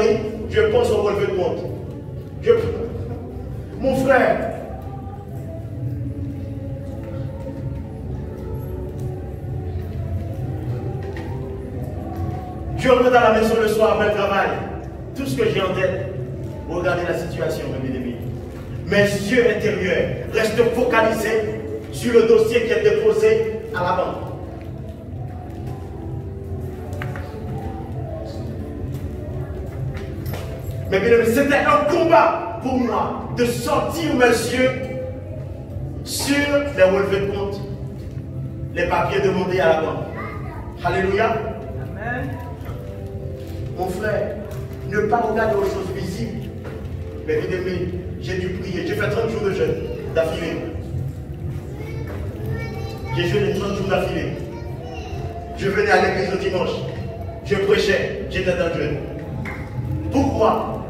lit, je pense au relevé de compte. Mon frère, je rentre à la maison le soir après le travail. Tout ce que j'ai en tête, regardez la situation, mes bien-aimés. Mes yeux intérieurs restent focalisés sur le dossier qui est déposé à la banque. Mais bien aimé, c'était un combat pour moi de sortir mes yeux sur les relevés de compte, les papiers demandés à la banque. Alléluia. Amen. Mon frère, ne pas regarder aux choses visibles. Mais bien aimé, j'ai dû prier. J'ai fait 30 jours de jeûne d'affilée. J'ai jeûné 30 jours d'affilée. Je venais à l'église le dimanche. Je prêchais. J'étais dans le jeûne. Pourquoi?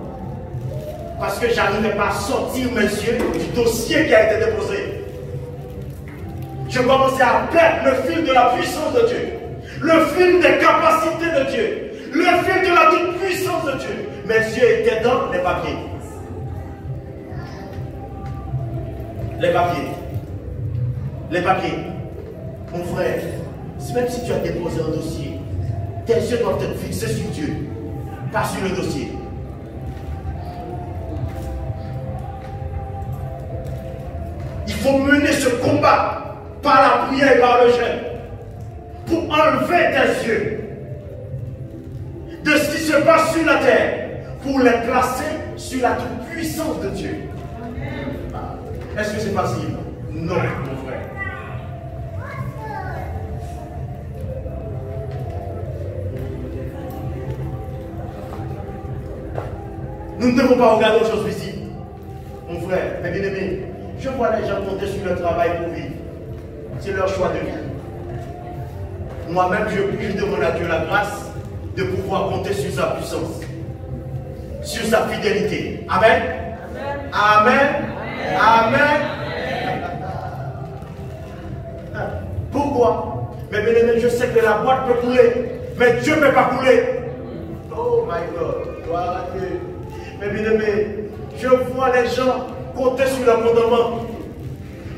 Parce que je n'arrivais pas à sortir mes yeux du dossier qui a été déposé. Je commençais à perdre le fil de la puissance de Dieu. Le fil des capacités de Dieu. Le fil de la toute-puissance de Dieu. Mes yeux étaient dans les papiers. Les papiers. Les papiers. Mon frère, même si tu as déposé un dossier, tes yeux doivent être fixés sur Dieu, pas sur le dossier. Il faut mener ce combat par la prière et par le jeûne pour enlever tes yeux de ce qui se passe sur la terre pour les placer sur la toute-puissance de Dieu. Est-ce que c'est facile? Non, mon frère. Nous ne devons pas regarder aux choses visibles. Mon frère, mes bien-aimés, je vois les gens compter sur le travail pour vivre. C'est leur choix de vie. Moi-même, je demande à Dieu la grâce de pouvoir compter sur sa puissance, sur sa fidélité. Amen. Amen. Amen. Amen. Pourquoi? Mais bien aimé, je sais que la boîte peut couler, mais Dieu ne peut pas couler. Oh my God. Gloire à Dieu. Mais bien aimé, je vois les gens compter sur l'abondement.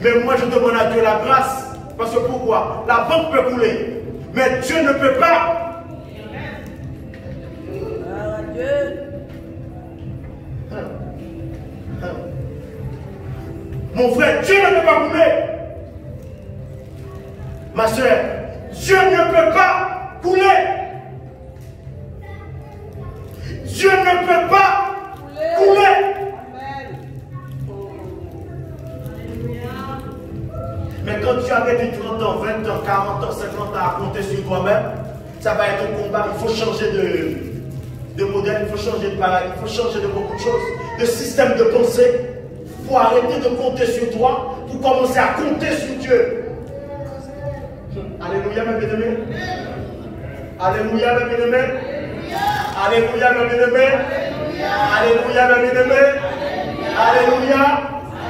Mais moi, je demande à Dieu la grâce. Parce que pourquoi? La banque peut couler, mais Dieu ne peut pas. Gloire à Dieu. Mon frère, Dieu ne peut pas couler. Ma soeur, Dieu ne peut pas couler. Dieu ne peut pas couler. Mais quand tu avais du 30 ans, 20 ans, 40 ans, 50 ans à compter sur toi-même, ça va être un combat. Il faut changer de modèle, il faut changer de paradigme, il faut changer de beaucoup de choses, de système de pensée. Il faut arrêter de compter sur toi pour commencer à compter sur Dieu. Alléluia, mes bien-aimés. Alléluia, mes bien-aimés. Alléluia, mes bien-aimés. Alléluia, mes bien-aimés. Alléluia.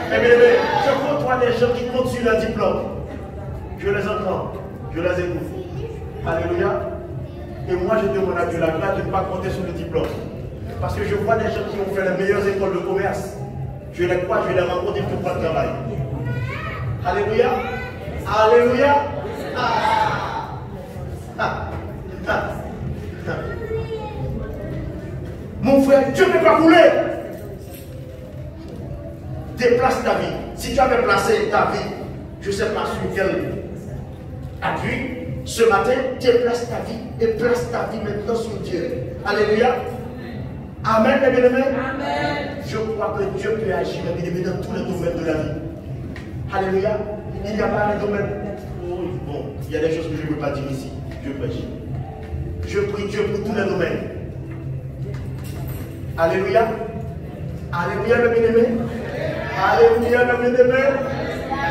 Mes bien-aimés, je côtoie des gens qui comptent sur leur diplôme. Je les entends, je les écoute. Alléluia. Et moi, je demande à Dieu la grâce de ne pas compter sur le diplôme. Parce que je vois des gens qui ont fait les meilleures écoles de commerce. Je les crois, je les rencontre, ils ne font pas de travail. Alléluia. Alléluia. Mon frère, Dieu ne peut pas couler. Déplace ta vie. Si tu avais placé ta vie, je ne sais pas sur quel appui, ce matin, déplace ta vie et place ta vie maintenant sur Dieu. Alléluia. Amen, mes bien-aimés. Amen. Je crois que Dieu peut agir, mes bien-aimés, dans tous les domaines de la vie. Alléluia. Il n'y a pas un domaine. Oh, bon, il y a des choses que je ne peux pas dire ici. Je prêche. Je prie Dieu pour tous les domaines. Alléluia. Alléluia, mes bien-aimés. Alléluia, mes bien-aimés.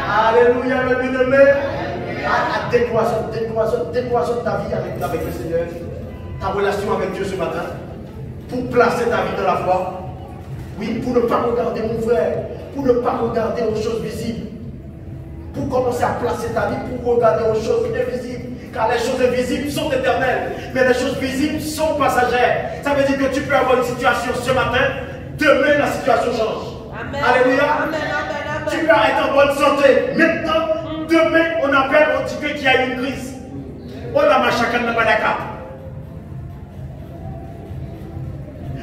Alléluia, mes bien-aimés. Décloisonne ta vie avec le Seigneur. Ta relation avec Dieu ce matin. Pour placer ta vie dans la foi. Oui, pour ne pas regarder mon frère. Pour ne pas regarder aux choses visibles. Pour commencer à placer ta vie, pour regarder aux choses invisibles. Car les choses invisibles sont éternelles, mais les choses visibles sont passagères. Ça veut dire que tu peux avoir une situation ce matin, demain la situation change. Amen. Alléluia. Amen, amen, amen. Tu peux être en bonne santé. Maintenant, demain, on appelle, on dit qu'il y a une crise. On a ma chacun n'a pas d'accord.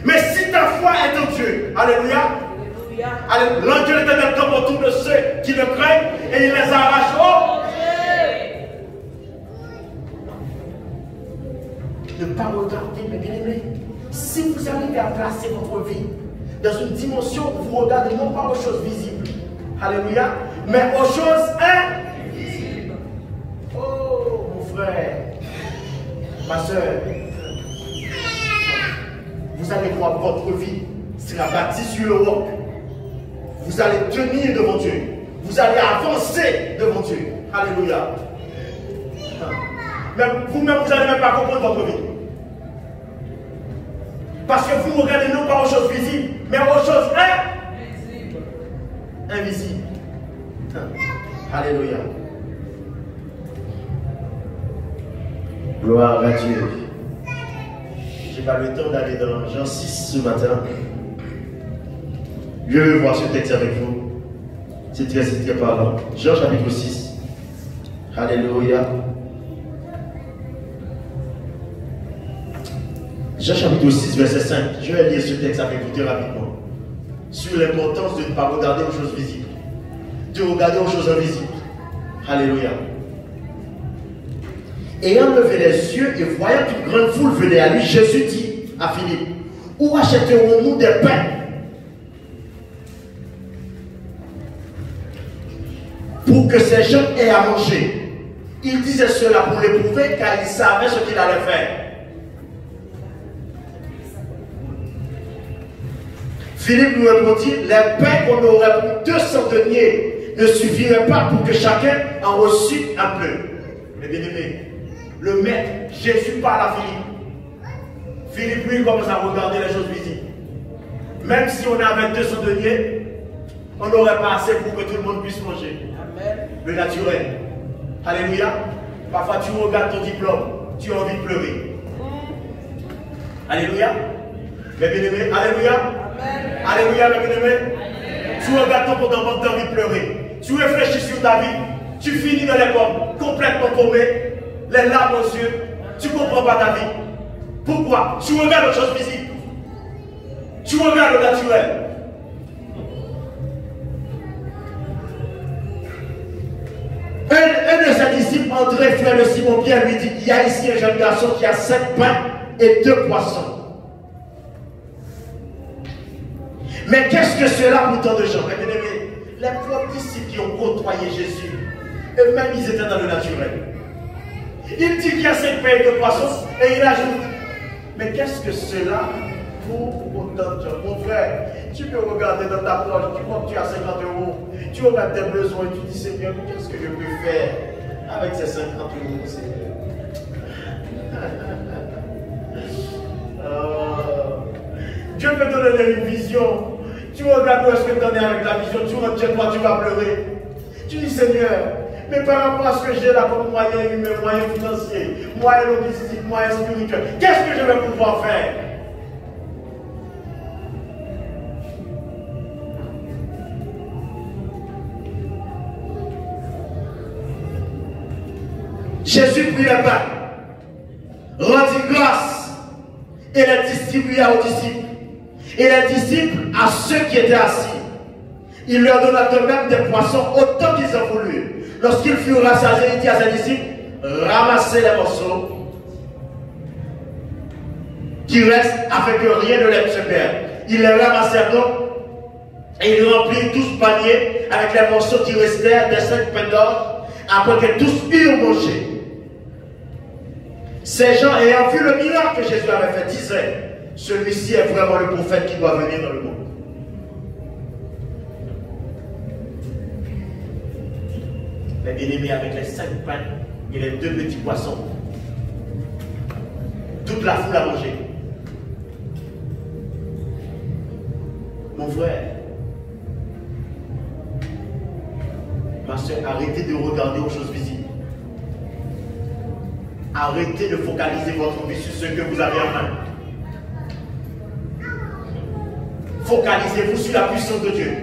Mais si ta foi est en Dieu, alléluia. L'ange de l'Éternel tombe autour de ceux qui le craignent et il les arrache. Oh! Ne pas regarder, mes bien-aimés. Si vous arrivez à placer votre vie dans une dimension où vous regardez non pas aux choses visibles, alléluia, mais aux choses invisibles. Oh, mon frère, ma soeur, vous allez voir votre vie sera bâtie sur le roc. Vous allez tenir devant Dieu. Vous allez avancer devant Dieu. Alléluia. Mais vous-même, vous n'allez même pas comprendre votre vie. Parce que vous regardez non pas aux choses visibles, mais aux choses invisibles. Alléluia. Gloire à Dieu. Je n'ai pas le temps d'aller dans Jean 6 ce matin. Je veux voir ce texte avec vous. C'est très parlant. Jean chapitre 6. Alléluia. Jean chapitre 6, verset 5. Je vais lire ce texte avec vous très rapidement. Sur l'importance de ne pas regarder aux choses visibles. De regarder aux choses invisibles. Alléluia. Ayant levé les yeux et voyant qu'une grande foule venait à lui, Jésus dit à Philippe, où achèterons-nous des pains pour que ces gens aient à manger? Il disait cela pour l'éprouver car il savait ce qu'il allait faire. Philippe lui répondit, les pains qu'on aurait pour 200 deniers ne suffiraient pas pour que chacun en reçût un peu. Mais bien aimé, le maître, Jésus parle à Philippe. Philippe lui commence à regarder les choses visibles. Même si on avait 200 deniers, on n'aurait pas assez pour que tout le monde puisse manger. Amen. Le naturel. Alléluia. Parfois tu regardes ton diplôme, tu as envie de pleurer. Alléluia. Mes bien-aimés, alléluia. Amen. Alléluia, mes bien-aimés. Tu regardes ton compte en banque, tu as envie de pleurer. Tu réfléchis sur ta vie, tu finis dans les pommes, complètement paumé, les larmes aux yeux, tu ne comprends pas ta vie. Pourquoi? Tu regardes les choses visibles. Tu regardes le naturel. Un de ses disciples, André, frère de Simon-Pierre, lui dit, il y a ici un jeune garçon qui a 5 pains et 2 poissons. Mais qu'est-ce que cela pour tant de gens? Mes bien-aimés, les propres disciples qui ont côtoyé Jésus, eux-mêmes ils étaient dans le naturel. Il dit qu'il y a 5 pains et 2 poissons et il ajoute, mais qu'est-ce que cela pour autant de gens? Mon frère, tu peux regarder dans ta poche, tu vois que tu as 50 €, tu regardes tes besoins et tu dis, Seigneur, qu'est-ce que je peux faire avec ces 50 €, Seigneur? Dieu peut te donner une vision. Tu regardes où est-ce que tu en es avec la vision, tu rentres chez toi, tu vas pleurer. Tu dis, Seigneur, mais par rapport à ce que j'ai là comme moyen humain, moyen financier, moyen logistique, moyen spirituel, qu'est-ce que je vais pouvoir faire? Jésus prit le pain, rendit grâce et les distribua aux disciples. Et les disciples à ceux qui étaient assis. Il leur donna de même des poissons autant qu'ils en voulurent. Lorsqu'ils furent rassasiés, il dit à ses disciples, ramassez les morceaux qui restent afin que rien ne les se perde. Ils les ramassèrent donc et ils remplirent 12 paniers avec les morceaux qui restèrent des 5 pains d'or après que tous eurent mangé. Ces gens ayant vu le miracle que Jésus avait fait disaient, celui-ci est vraiment le prophète qui doit venir dans le monde. Les bien-aimés, avec les 5 pains et les 2 petits poissons, toute la foule a mangé. Mon frère, ma soeur, arrêtez de regarder aux choses visibles. Arrêtez de focaliser votre vie sur ce que vous avez en main. Focalisez-vous sur la puissance de Dieu.